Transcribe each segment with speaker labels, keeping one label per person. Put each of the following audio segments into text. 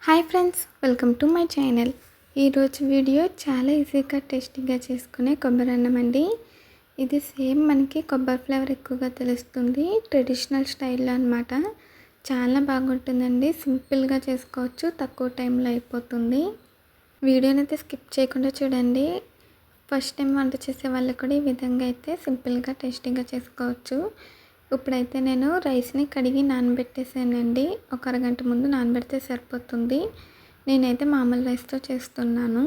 Speaker 1: Hi friends, welcome to my channel. ఈరోజు video చాలా ఈజీగా టేస్టీగా చేసుకునే కొబ్బరి అన్నం అండి. ఇది సేమ్ మనకి కొబ్బరి ఫ్లేవర్ ఎక్కువగా తెలుస్తుంది, ట్రెడిషనల్ స్టైల్లో అనమాట. చాలా బాగుంటుందండి, సింపుల్గా చేసుకోవచ్చు, తక్కువ టైంలో అయిపోతుంది. వీడియోని అయితే స్కిప్ చేయకుండా చూడండి. ఫస్ట్ టైం వంట చేసే వాళ్ళు కూడా ఈ విధంగా అయితే సింపుల్గా టేస్టీగా చేసుకోవచ్చు. ఇప్పుడైతే నేను రైస్ని కడిగి నానబెట్టేసానండి. ఒక అరగంట ముందు నానబెడితే సరిపోతుంది. నేనైతే మామూలు రైస్తో చేస్తున్నాను.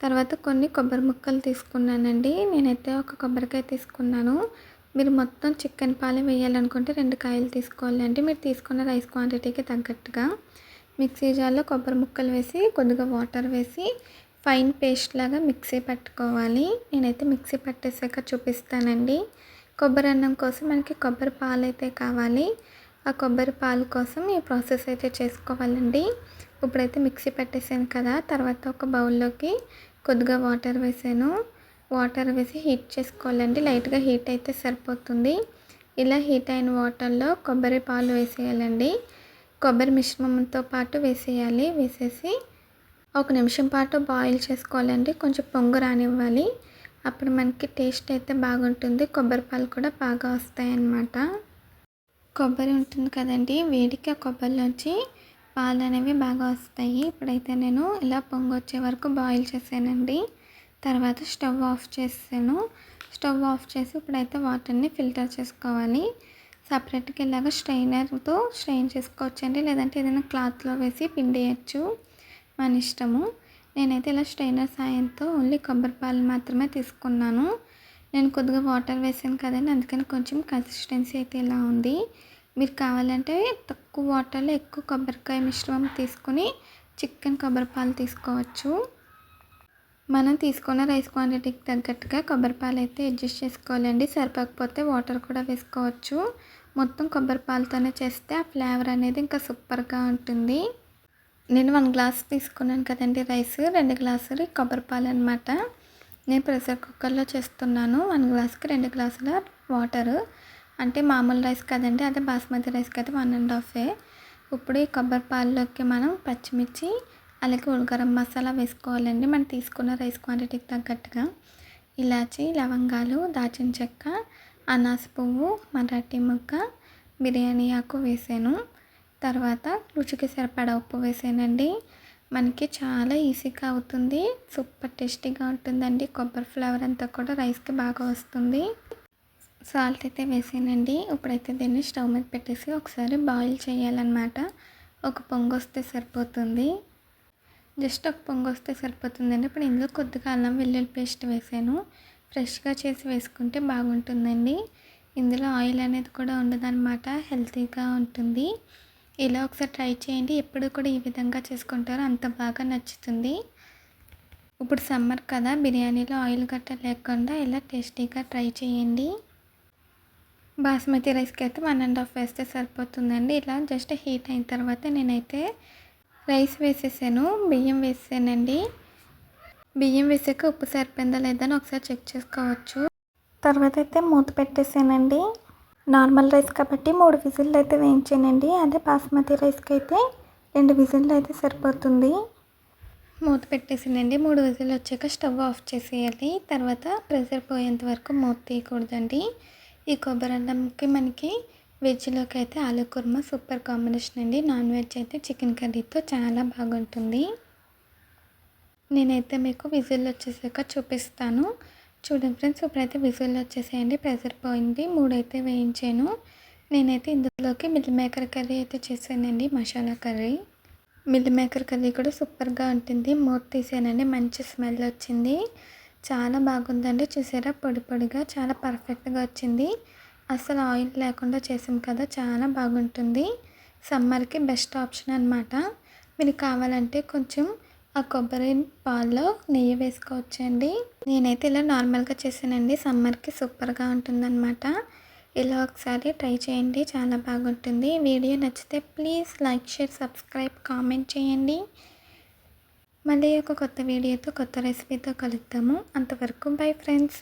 Speaker 1: తర్వాత కొన్ని కొబ్బరి ముక్కలు తీసుకున్నానండి. నేనైతే ఒక కొబ్బరికాయ తీసుకున్నాను. మీరు మొత్తం చికెన్ పాలు వేయాలనుకుంటే 2 కాయలు తీసుకోవాలండి. మీరు తీసుకున్న రైస్ క్వాంటిటీకి తగ్గట్టుగా మిక్సీ జార్లో కొబ్బరి ముక్కలు వేసి కొద్దిగా వాటర్ వేసి ఫైన్ పేస్ట్ లాగా మిక్సీ పట్టుకోవాలి. నేనైతే మిక్సీ పట్టేసాక చూపిస్తానండి. కొబ్బరి అన్నం కోసం మనకి కొబ్బరి పాలు అయితే కావాలి. ఆ కొబ్బరి పాలు కోసం ఈ ప్రాసెస్ అయితే చేసుకోవాలండి. ఇప్పుడైతే మిక్సీ పెట్టేసాను కదా, తర్వాత ఒక బౌల్లోకి కొద్దిగా వాటర్ వేసాను. వాటర్ వేసి హీట్ చేసుకోవాలండి. లైట్గా హీట్ అయితే సరిపోతుంది. ఇలా హీట్ అయిన వాటర్లో కొబ్బరి పాలు వేసేయాలండి. కొబ్బరి మిశ్రమంతో పాటు వేసేయాలి. వేసేసి 1 నిమిషం పాటు బాయిల్ చేసుకోవాలండి. కొంచెం పొంగు రానివ్వాలి. అప్పుడు మనకి టేస్ట్ అయితే బాగుంటుంది. కొబ్బరి పాలు కూడా బాగా వస్తాయి అన్నమాట. కొబ్బరి ఉంటుంది కదండి, వేడికి ఆ కొబ్బరిలోంచి పాలు అనేవి బాగా వస్తాయి. ఇప్పుడైతే నేను ఇలా పొంగు వచ్చే వరకు బాయిల్ చేసానండి. తర్వాత స్టవ్ ఆఫ్ చేసాను. స్టవ్ ఆఫ్ చేసి ఇప్పుడైతే వాటర్ని ఫిల్టర్ చేసుకోవాలి. సపరేట్గా ఇలాగ స్ట్రైనర్తో స్ట్రెయిన్ చేసుకోవచ్చండి, లేదంటే ఏదైనా క్లాత్లో వేసి పిండేయచ్చు, మన ఇష్టము. నేనైతే ఇలా స్ట్రైనర్ సాయంతో ఓన్లీ కొబ్బరి పాలు మాత్రమే తీసుకున్నాను. నేను కొద్దిగా వాటర్ వేసాను కదండి, అందుకని కొంచెం కన్సిస్టెన్సీ అయితే ఇలా ఉంది. మీరు కావాలంటే తక్కువ వాటర్లో ఎక్కువ కొబ్బరికాయ మిశ్రమం తీసుకుని చికెన్ కొబ్బరి పాలు తీసుకోవచ్చు. మనం తీసుకున్న రైస్ క్వాంటిటీకి తగ్గట్టుగా కొబ్బరి పాలు అయితే అడ్జస్ట్ చేసుకోవాలండి. సరిపోకపోతే వాటర్ కూడా వేసుకోవచ్చు. మొత్తం కొబ్బరి పాలతోనే చేస్తే ఆ ఫ్లేవర్ అనేది ఇంకా సూపర్గా ఉంటుంది. నేను 1 గ్లాస్ తీసుకున్నాను కదండి రైస్, 2 గ్లాసులు కొబ్బరి పాలు అనమాట. నేను ప్రెషర్ కుక్కర్లో చేస్తున్నాను. 1 గ్లాస్కి 2 గ్లాసుల వాటరు. అంటే మామూలు రైస్ కదండి, అదే బాస్మతి రైస్కి అయితే 1.5. ఇప్పుడు ఈ కొబ్బరి పాలలోకి మనం పచ్చిమిర్చి అలాగే గరం మసాలా వేసుకోవాలండి. మనం తీసుకున్న రైస్ క్వాంటిటీకి తగ్గట్టుగా ఇలాచి, లవంగాలు, దాల్చిన చెక్క, అనాస పువ్వు, మరాఠీ మొగ్గ, బిర్యానీ ఆకు వేసాను. తర్వాత రుచికి సరిపడా ఉప్పు వేసానండి. మనకి చాలా ఈజీగా అవుతుంది, సూపర్ టేస్టీగా ఉంటుందండి. కొబ్బరి ఫ్లేవర్ అంతా కూడా రైస్కి బాగా వస్తుంది. సాల్ట్ అయితే వేసానండి. ఇప్పుడైతే దీన్ని స్టవ్ మీద పెట్టేసి ఒకసారి బాయిల్ చేయాలన్నమాట. ఒక పొంగు వస్తే సరిపోతుంది. జస్ట్ ఒక పొంగు వస్తే సరిపోతుందండి. ఇప్పుడు ఇందులో కొద్దిగా అల్లం వెల్లుల్లి పేస్ట్ వేసాను. ఫ్రెష్గా చేసి వేసుకుంటే బాగుంటుందండి. ఇందులో ఆయిల్ అనేది కూడా ఉండదన్నమాట, హెల్తీగా ఉంటుంది. ఇలా ఒకసారి ట్రై చేయండి. ఎప్పుడు కూడా ఈ విధంగా చేసుకుంటారో అంత బాగా నచ్చుతుంది. ఇప్పుడు సమ్మర్ కదా, బిర్యానీలో ఆయిల్ గట్ట లేకుండా ఇలా టేస్టీగా ట్రై చేయండి. బాస్మతి రైస్కి అయితే 1.5 వేస్తే సరిపోతుందండి. ఇలా జస్ట్ హీట్ అయిన తర్వాత నేనైతే రైస్ వేసేసాను, బియ్యం వేసానండి. బియ్యం వేసాక ఉప్పు సరిపోయిందా లేదా అని ఒకసారి చెక్ చేసుకోవచ్చు. తర్వాత అయితే మూత పెట్టేసానండి. నార్మల్ రైస్ కాబట్టి 3 విజిల్లు అయితే వేయించానండి. అదే బాస్మతి రైస్కి అయితే 2 విజిల్లు అయితే సరిపోతుంది. మూత పెట్టేసానండి. 3 విజిల్లు వచ్చాక స్టవ్ ఆఫ్ చేసేయాలి. తర్వాత ప్రెషర్ పోయేంత వరకు మూత తీయకూడదండి. ఈ కొబ్బరి అన్నంకి మనకి వెజ్లోకి అయితే ఆలు కుర్మా సూపర్ కాంబినేషన్ అండి. నాన్ వెజ్ అయితే చికెన్ కర్రీతో చాలా బాగుంటుంది. నేనైతే మీకు విజిల్లు వచ్చేసాక చూపిస్తాను. చూడండి ఫ్రెండ్స్, ఇప్పుడైతే విజిల్లు వచ్చేసేయండి. ప్రెషర్ పోయింది. 3 అయితే వేయించాను. నేనైతే ఇందులోకి మిల్ మేకర్ కర్రీ అయితే చేశానండి, masala curry. Meal maker curry కూడా సూపర్గా ఉంటుంది. మూత తీసానండి, మంచి స్మెల్ వచ్చింది. చాలా బాగుందండి. చూసారా, పొడి పొడిగా చాలా పర్ఫెక్ట్గా వచ్చింది. అసలు ఆయిల్ లేకుండా చేసాం కదా, చాలా బాగుంటుంది. సమ్మర్కి బెస్ట్ ఆప్షన్ అనమాట. మీరు కావాలంటే కొంచెం ఆ కొబ్బరి పాల్లో నెయ్యి వేసుకోవచ్చండి. నేనైతే ఇలా నార్మల్గా చేసానండి. సమ్మర్కి సూపర్గా ఉంటుందన్నమాట. ఇలా ఒకసారి ట్రై చేయండి, చాలా బాగుంటుంది. వీడియో నచ్చితే please like, share, subscribe, comment చేయండి. మళ్ళీ ఒక కొత్త వీడియోతో కొత్త రెసిపీతో కలుద్దాము. అంతవరకు బై ఫ్రెండ్స్.